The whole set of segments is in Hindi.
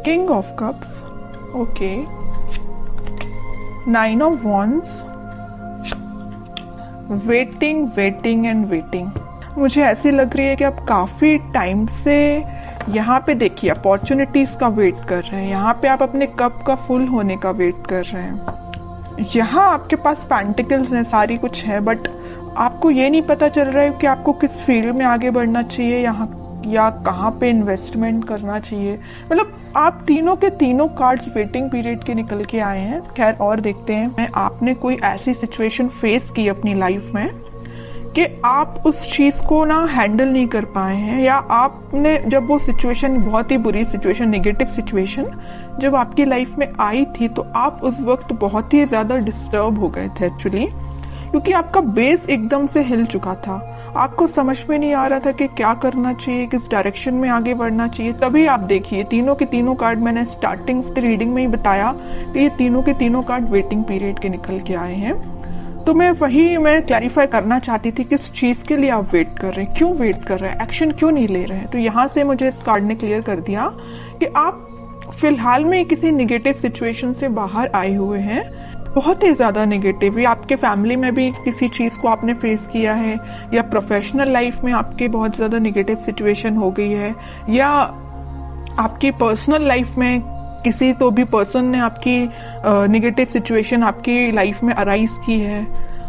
King of cups, okay, 9 of wands, waiting waiting and waiting. मुझे ऐसी लग रही है कि आप काफी टाइम से यहाँ पे देखिए अपॉर्चुनिटीज का वेट कर रहे हैं, यहाँ पे आप अपने कप का फुल होने का वेट कर रहे हैं। यहाँ आपके पास पेंटिकल्स हैं, सारी कुछ है, बट आपको ये नहीं पता चल रहा है कि आपको किस फील्ड में आगे बढ़ना चाहिए यहाँ या कहाँ पे इन्वेस्टमेंट करना चाहिए। मतलब आप तीनों के तीनों कार्ड्स वेटिंग पीरियड के निकल के आए हैं। खैर और देखते हैं, आपने कोई ऐसी सिचुएशन फेस की अपनी लाइफ में कि आप उस चीज को ना हैंडल नहीं कर पाए हैं, या आपने जब वो सिचुएशन, बहुत ही बुरी सिचुएशन, नेगेटिव सिचुएशन जब आपकी लाइफ में आई थी, तो आप उस वक्त बहुत ही ज्यादा डिस्टर्ब हो गए थे एक्चुअली, क्योंकि आपका बेस एकदम से हिल चुका था। आपको समझ में नहीं आ रहा था कि क्या करना चाहिए, किस डायरेक्शन में आगे बढ़ना चाहिए। तभी आप देखिए तीनों के तीनों कार्ड, मैंने स्टार्टिंग रीडिंग में ही बताया कि ये तीनों के तीनों कार्ड वेटिंग पीरियड के निकल के आए हैं। तो मैं क्लैरिफाई करना चाहती थी किस चीज के लिए आप वेट कर रहे हैं, क्यों वेट कर रहे हैं, एक्शन क्यों नहीं ले रहे हैं। तो यहाँ से मुझे इस कार्ड ने क्लियर कर दिया कि आप फिलहाल में किसी निगेटिव सिचुएशन से बाहर आए हुए हैं, बहुत ही ज्यादा नेगेटिव, या आपके फैमिली में भी किसी चीज को आपने फेस किया है, या प्रोफेशनल लाइफ में आपके बहुत ज्यादा नेगेटिव सिचुएशन हो गई है, या आपकी पर्सनल लाइफ में किसी तो भी पर्सन ने आपकी नेगेटिव सिचुएशन आपकी लाइफ में अराइज की है।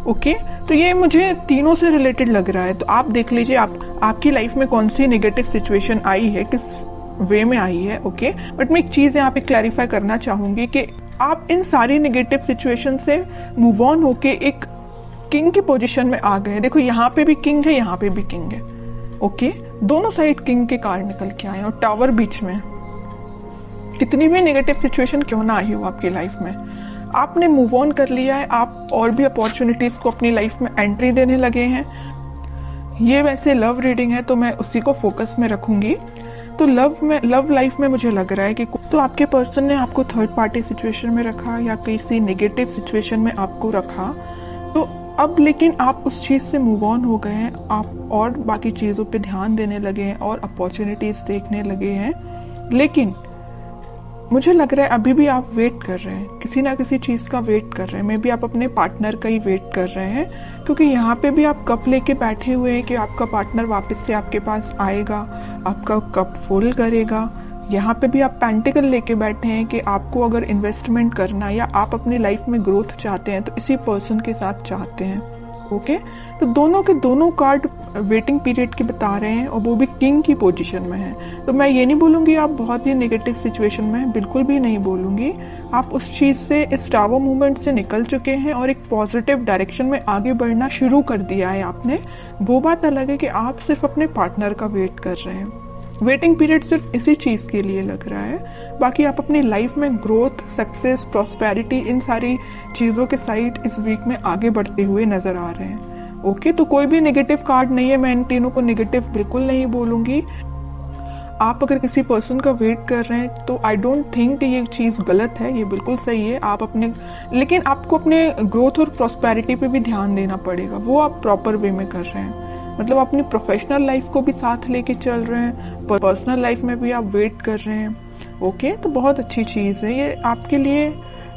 ओके, तो ये मुझे तीनों से रिलेटेड लग रहा है। तो आप देख लीजिए आपकी लाइफ में कौन सी नेगेटिव सिचुएशन आई है, किस वे में आई है। ओके, बट मैं एक चीज यहाँ पे क्लैरिफाई करना चाहूंगी कि आप इन सारी नेगेटिव सिचुएशन से मूव ऑन होके एक किंग की पोजीशन में आ गए। देखो यहाँ पे भी किंग है, यहाँ पे भी किंग है। ओके, दोनों साइड किंग के कार्ड निकल के आए और टावर बीच में। कितनी भी नेगेटिव सिचुएशन क्यों ना आई हो आपकी लाइफ में, आपने मूव ऑन कर लिया है, आप और भी अपॉर्चुनिटीज को अपनी लाइफ में एंट्री देने लगे हैं। ये वैसे लव रीडिंग है तो मैं उसी को फोकस में रखूंगी। तो लव लाइफ में मुझे लग रहा है कि तो आपके पर्सन ने आपको थर्ड पार्टी सिचुएशन में रखा या किसी नेगेटिव सिचुएशन में आपको रखा, तो अब लेकिन आप उस चीज से मूव ऑन हो गए हैं, आप और बाकी चीजों पे ध्यान देने लगे हैं और अपॉर्चुनिटीज देखने लगे हैं। लेकिन मुझे लग रहा है अभी भी आप वेट कर रहे हैं, किसी ना किसी चीज का वेट कर रहे हैं। मे बी आप अपने पार्टनर का ही वेट कर रहे हैं, क्योंकि यहाँ पे भी आप कप लेके बैठे हुए हैं कि आपका पार्टनर वापस से आपके पास आएगा, आपका कप फुल करेगा। यहाँ पे भी आप पेंटिकल लेके बैठे हैं कि आपको अगर इन्वेस्टमेंट करना है या आप अपनी लाइफ में ग्रोथ चाहते हैं तो इसी पर्सन के साथ चाहते हैं। ओके, तो दोनों के दोनों कार्ड वेटिंग पीरियड की बता रहे हैं और वो भी किंग की पोजीशन में है। तो मैं ये नहीं बोलूंगी आप बहुत ही नेगेटिव सिचुएशन में हैं, बिल्कुल भी नहीं बोलूंगी। आप उस चीज से, इस टावर मूवमेंट से निकल चुके हैं और एक पॉजिटिव डायरेक्शन में आगे बढ़ना शुरू कर दिया है आपने। वो बात अलग है कि आप सिर्फ अपने पार्टनर का वेट कर रहे हैं। वेटिंग पीरियड सिर्फ इसी चीज के लिए लग रहा है, बाकी आप अपनी लाइफ में ग्रोथ, सक्सेस, प्रॉस्पेरिटी, इन सारी चीजों के साइड इस वीक में आगे बढ़ते हुए नजर आ रहे हैं। ओके, तो कोई भी नेगेटिव कार्ड नहीं है, मैं इन तीनों को नेगेटिव बिल्कुल नहीं बोलूंगी। आप अगर किसी पर्सन का वेट कर रहे हैं तो आई डोंट थिंक कि ये चीज गलत है, ये बिल्कुल सही है। आप अपने, लेकिन आपको अपने ग्रोथ और प्रॉस्पेरिटी पे भी ध्यान देना पड़ेगा, वो आप प्रॉपर वे में कर रहे हैं। मतलब अपनी प्रोफेशनल लाइफ को भी साथ लेके चल रहे हैं, पर्सनल लाइफ में भी आप वेट कर रहे हैं। ओके, तो बहुत अच्छी चीज है ये, आपके लिए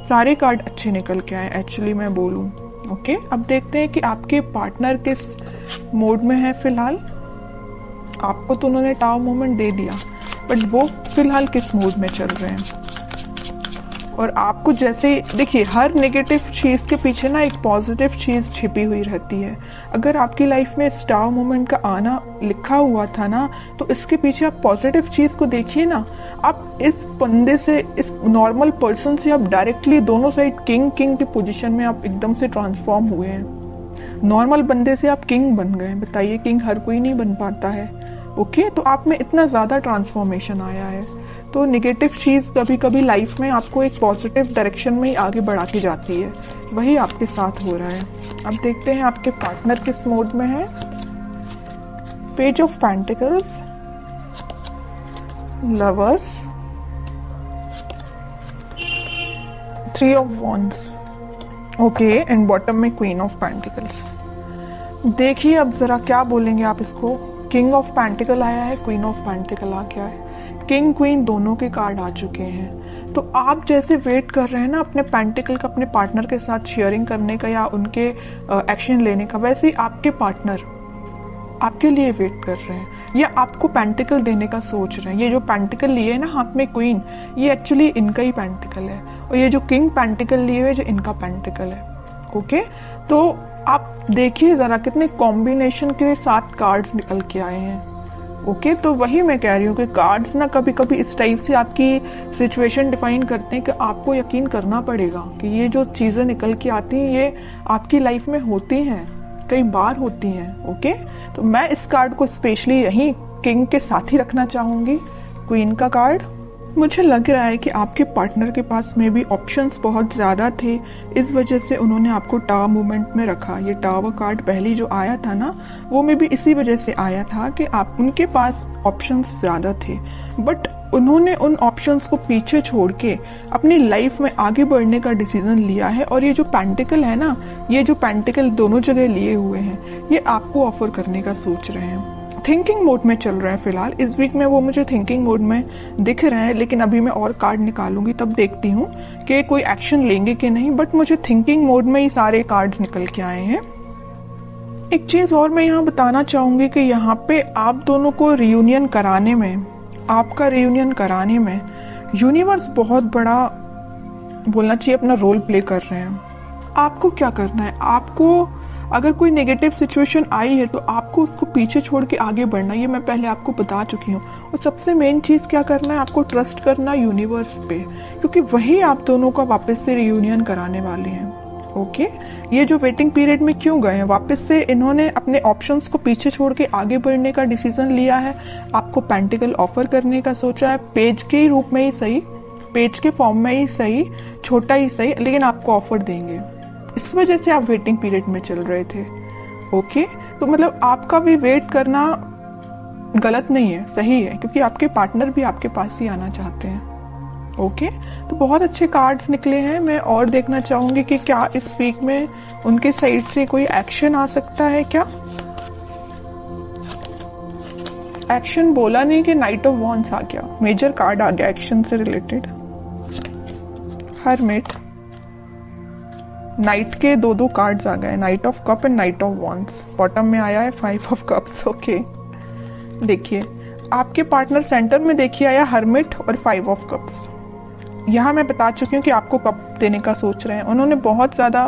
सारे कार्ड अच्छे निकल के आए एक्चुअली मैं बोलूं। ओके, अब देखते हैं कि आपके पार्टनर किस मोड में है फिलहाल। आपको तो उन्होंने टावर मोमेंट दे दिया, बट वो फिलहाल किस मोड में चल रहे हैं। और आपको जैसे देखिए, हर नेगेटिव चीज के पीछे ना एक पॉजिटिव चीज छिपी हुई रहती है। अगर आपकी लाइफ में स्टार मोमेंट का आना लिखा हुआ था ना, तो इसके पीछे आप पॉजिटिव चीज को देखिए ना। आप इस बंदे से, इस नॉर्मल पर्सन से आप डायरेक्टली दोनों साइड किंग की पोजीशन में आप एकदम से ट्रांसफॉर्म हुए हैं। नॉर्मल बंदे से आप किंग बन गए। बताइए, किंग हर कोई नहीं बन पाता है। ओके, तो आप में इतना ज्यादा ट्रांसफॉर्मेशन आया है। तो नेगेटिव चीज कभी कभी लाइफ में आपको एक पॉजिटिव डायरेक्शन में ही आगे बढ़ाती जाती है, वही आपके साथ हो रहा है। अब देखते हैं आपके पार्टनर किस मोड में है। Page of pentacles, lovers, 3 of wands, okay, and bottom में क्वीन ऑफ पेंटिकल्स। देखिए अब जरा क्या बोलेंगे आप इसको। किंग ऑफ पेंटिकल आया है, क्वीन ऑफ पेंटिकल आ गया है। किंग क्वीन दोनों के कार्ड आ चुके हैं। तो आप जैसे वेट कर रहे हैं ना अपने पेंटिकल का अपने पार्टनर के साथ शेयरिंग करने का या उनके एक्शन लेने का, वैसे ही आपके पार्टनर आपके लिए वेट कर रहे हैं या आपको पेंटिकल देने का सोच रहे हैं। ये जो पेंटिकल लिए है ना हाथ में क्वीन, ये एक्चुअली इनका ही पेंटिकल है, और ये जो किंग पेंटिकल लिए हुए जो इनका पेंटिकल है। ओके, तो आप देखिए जरा कितने कॉम्बिनेशन के साथ कार्ड्स निकल के आए हैं। ओके, तो वही मैं कह रही हूँ कि कार्ड्स ना कभी कभी इस टाइप से आपकी सिचुएशन डिफाइन करते हैं कि आपको यकीन करना पड़ेगा कि ये जो चीजें निकल के आती हैं ये आपकी लाइफ में होती हैं, कई बार होती हैं। ओके, तो मैं इस कार्ड को स्पेशली यही किंग के साथ ही रखना चाहूंगी, क्वीन का कार्ड। मुझे लग रहा है कि आपके पार्टनर के पास में भी ऑप्शंस बहुत ज्यादा थे, इस वजह से उन्होंने आपको टावर मूवमेंट में रखा। ये टावर कार्ड पहली जो आया था ना, वो में भी इसी वजह से आया था कि आप उनके पास ऑप्शंस ज्यादा थे, बट उन्होंने उन ऑप्शंस को पीछे छोड़ के अपनी लाइफ में आगे बढ़ने का डिसीजन लिया है। और ये जो पेंटिकल है ना, ये जो पेंटिकल दोनों जगह लिए हुए हैं, ये आपको ऑफर करने का सोच रहे हैं। थिंकिंग मोड में चल रहे हैं फिलहाल। इस वीक में वो मुझे थिंकिंग मोड में दिख रहे हैं, लेकिन अभी मैं और कार्ड निकालूंगी तब देखती हूँ कि कोई एक्शन लेंगे कि नहीं, बट मुझे थिंकिंग मोड में ही सारे कार्ड्स निकल के आए हैं। एक चीज और मैं यहाँ बताना चाहूंगी कि यहाँ पे आप दोनों को रियूनियन कराने में, आपका रियूनियन कराने में यूनिवर्स बहुत बड़ा बोलना चाहिए अपना रोल प्ले कर रहे हैं। आपको क्या करना है, आपको अगर कोई नेगेटिव सिचुएशन आई है तो आपको उसको पीछे छोड़ के आगे बढ़ना, ये मैं पहले आपको बता चुकी हूँ। और सबसे मेन चीज क्या करना है, आपको ट्रस्ट करना यूनिवर्स पे, क्योंकि वही आप दोनों का वापस से रियूनियन कराने वाले हैं। ओके, ये जो वेटिंग पीरियड में क्यों गए हैं, वापस से इन्होंने अपने ऑप्शंस को पीछे छोड़ के आगे बढ़ने का डिसीजन लिया है। आपको पेंटिकल ऑफर करने का सोचा है, पेज के रूप में ही सही, पेज के फॉर्म में ही सही, छोटा ही सही, लेकिन आपको ऑफर देंगे। इस वजह से आप वेटिंग पीरियड में चल रहे थे। ओके, तो मतलब आपका भी वेट करना गलत नहीं है, सही है, क्योंकि आपके पार्टनर भी आपके पास ही आना चाहते हैं। ओके, तो बहुत अच्छे कार्ड्स निकले हैं। मैं और देखना चाहूंगी कि क्या इस वीक में उनके साइड से कोई एक्शन आ सकता है। क्या एक्शन बोला नहीं कि नाइट ऑफ वॉन्ड्स आ गया, मेजर कार्ड आ गया एक्शन से रिलेटेड। हरमिट, नाइट के दो कार्ड्स आ गए, night of cup and night of wands. Bottom में आया है 5 ऑफ कप्स। ओके, देखिए आपके पार्टनर सेंटर में देखिए आया हरमिट और 5 ऑफ कप्स। यहाँ मैं बता चुकी हूँ कि आपको कप देने का सोच रहे हैं। उन्होंने बहुत ज्यादा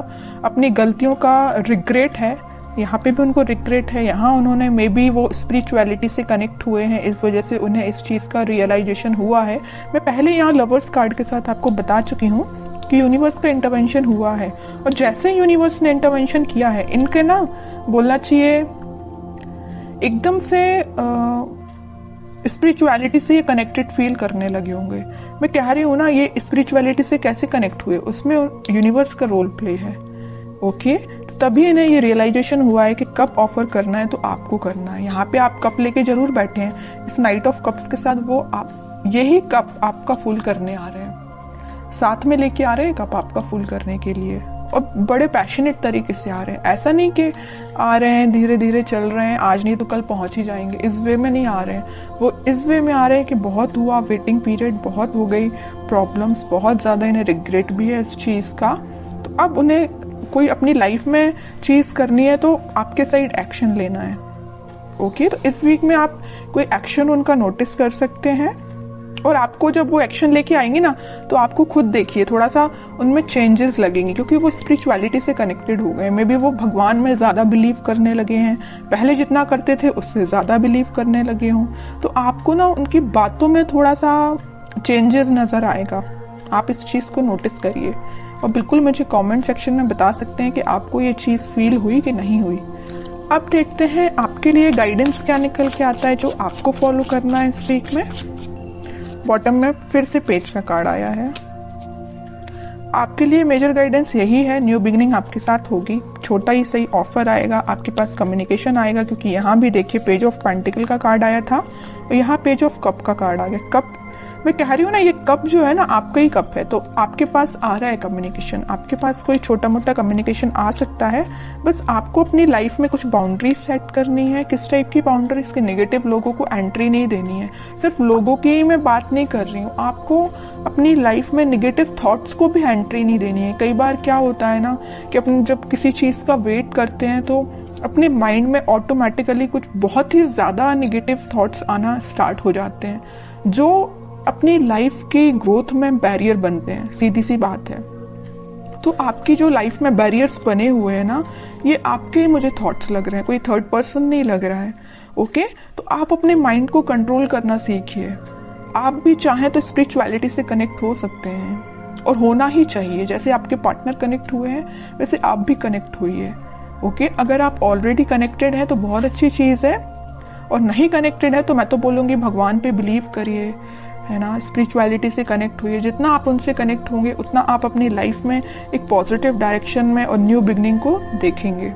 अपनी गलतियों का रिग्रेट है, यहाँ पे भी उनको रिग्रेट है। यहाँ उन्होंने मे बी वो स्पिरिचुअलिटी से कनेक्ट हुए हैं, इस वजह से उन्हें इस चीज का रियलाइजेशन हुआ है। मैं पहले यहाँ लवर्स कार्ड के साथ आपको बता चुकी हूँ कि यूनिवर्स का इंटरवेंशन हुआ है, और जैसे यूनिवर्स ने इंटरवेंशन किया है, इनके ना बोलना चाहिए एकदम से स्पिरिचुअलिटी से ये कनेक्टेड फील करने लगे होंगे। मैं कह रही हूँ ना, ये स्पिरिचुअलिटी से कैसे कनेक्ट हुए, उसमें यूनिवर्स का रोल प्ले है। ओके, तो तभी इन्हें ये रियलाइजेशन हुआ है कि कप ऑफर करना है तो आपको करना है। यहाँ पे आप कप लेके जरूर बैठे हैं, इस नाइट ऑफ कप्स के साथ वो आप यही कप आपका फुल करने आ रहे हैं, साथ में लेके आ रहे हैं कप आपका फुल करने के लिए, और बड़े पैशनेट तरीके से आ रहे हैं। ऐसा नहीं कि आ रहे हैं धीरे धीरे चल रहे हैं, आज नहीं तो कल पहुंच ही जाएंगे, इस वे में नहीं आ रहे हैं। वो इस वे में आ रहे हैं कि बहुत हुआ, वेटिंग पीरियड बहुत हो गई, प्रॉब्लम्स बहुत ज्यादा, इन्हें रिग्रेट भी है इस चीज का। तो अब उन्हें कोई अपनी लाइफ में चीज करनी है तो आपके साइड एक्शन लेना है। ओके, तो इस वीक में आप कोई एक्शन उनका नोटिस कर सकते हैं, और आपको जब वो एक्शन लेके आएंगे ना, तो आपको खुद देखिए थोड़ा सा उनमें चेंजेस लगेंगे, क्योंकि वो स्पिरिचुअलिटी से कनेक्टेड हो गए। मे बी वो भगवान में ज्यादा बिलीव करने लगे हैं, पहले जितना करते थे उससे ज्यादा बिलीव करने लगे हों। तो आपको ना उनकी बातों में थोड़ा सा चेंजेस नजर आएगा, आप इस चीज को नोटिस करिए, और बिल्कुल मुझे कमेंट सेक्शन में बता सकते हैं कि आपको ये चीज फील हुई कि नहीं हुई। अब देखते हैं आपके लिए गाइडेंस क्या निकल के आता है जो आपको फॉलो करना है इस वीक में। बॉटम में फिर से पेज का कार्ड आया है। आपके लिए मेजर गाइडेंस यही है, न्यू बिगिनिंग आपके साथ होगी, छोटा ही सही ऑफर आएगा, आपके पास कम्युनिकेशन आएगा, क्योंकि यहाँ भी देखिए पेज ऑफ पेंटिकल का कार्ड आया था और यहाँ पेज ऑफ कप का कार्ड आ गया। कप मैं कह रही हूँ ना, ये कप जो है ना आपका ही कप है, तो आपके पास आ रहा है कम्युनिकेशन, आपके पास कोई छोटा मोटा कम्युनिकेशन आ सकता है। बस आपको अपनी लाइफ में कुछ बाउंड्रीज सेट करनी है। किस टाइप की बाउंड्रीज? के नेगेटिव लोगों को एंट्री नहीं देनी है। सिर्फ लोगों की ही मैं बात नहीं कर रही हूँ, आपको अपनी लाइफ में नेगेटिव थॉट्स को भी एंट्री नहीं देनी है। कई बार क्या होता है ना कि अपन जब किसी चीज का वेट करते हैं तो अपने माइंड में ऑटोमेटिकली कुछ बहुत ही ज्यादा नेगेटिव थॉट्स आना स्टार्ट हो जाते हैं, जो अपनी लाइफ की ग्रोथ में बैरियर बनते हैं। सीधी सी बात है। तो आपकी जो लाइफ में बैरियर्स बने हुए हैं ना, ये आपके मुझे थॉट्स लग रहे हैं, कोई थर्ड पर्सन नहीं लग रहा है। ओके, तो आप अपने माइंड को कंट्रोल करना सीखिए। आप भी चाहें तो स्पिरिचुअलिटी से कनेक्ट हो सकते हैं, और होना ही चाहिए। जैसे आपके पार्टनर कनेक्ट हुए हैं वैसे आप भी कनेक्ट हुई। ओके, अगर आप ऑलरेडी कनेक्टेड हैं तो बहुत अच्छी चीज है, और नहीं कनेक्टेड है तो मैं तो बोलूंगी भगवान पे बिलीव करिए, है ना, स्पिरिचुअलिटी से कनेक्ट हुई। जितना आप उनसे कनेक्ट होंगे उतना आप अपनी लाइफ में एक पॉजिटिव डायरेक्शन में और न्यू बिगनिंग को देखेंगे।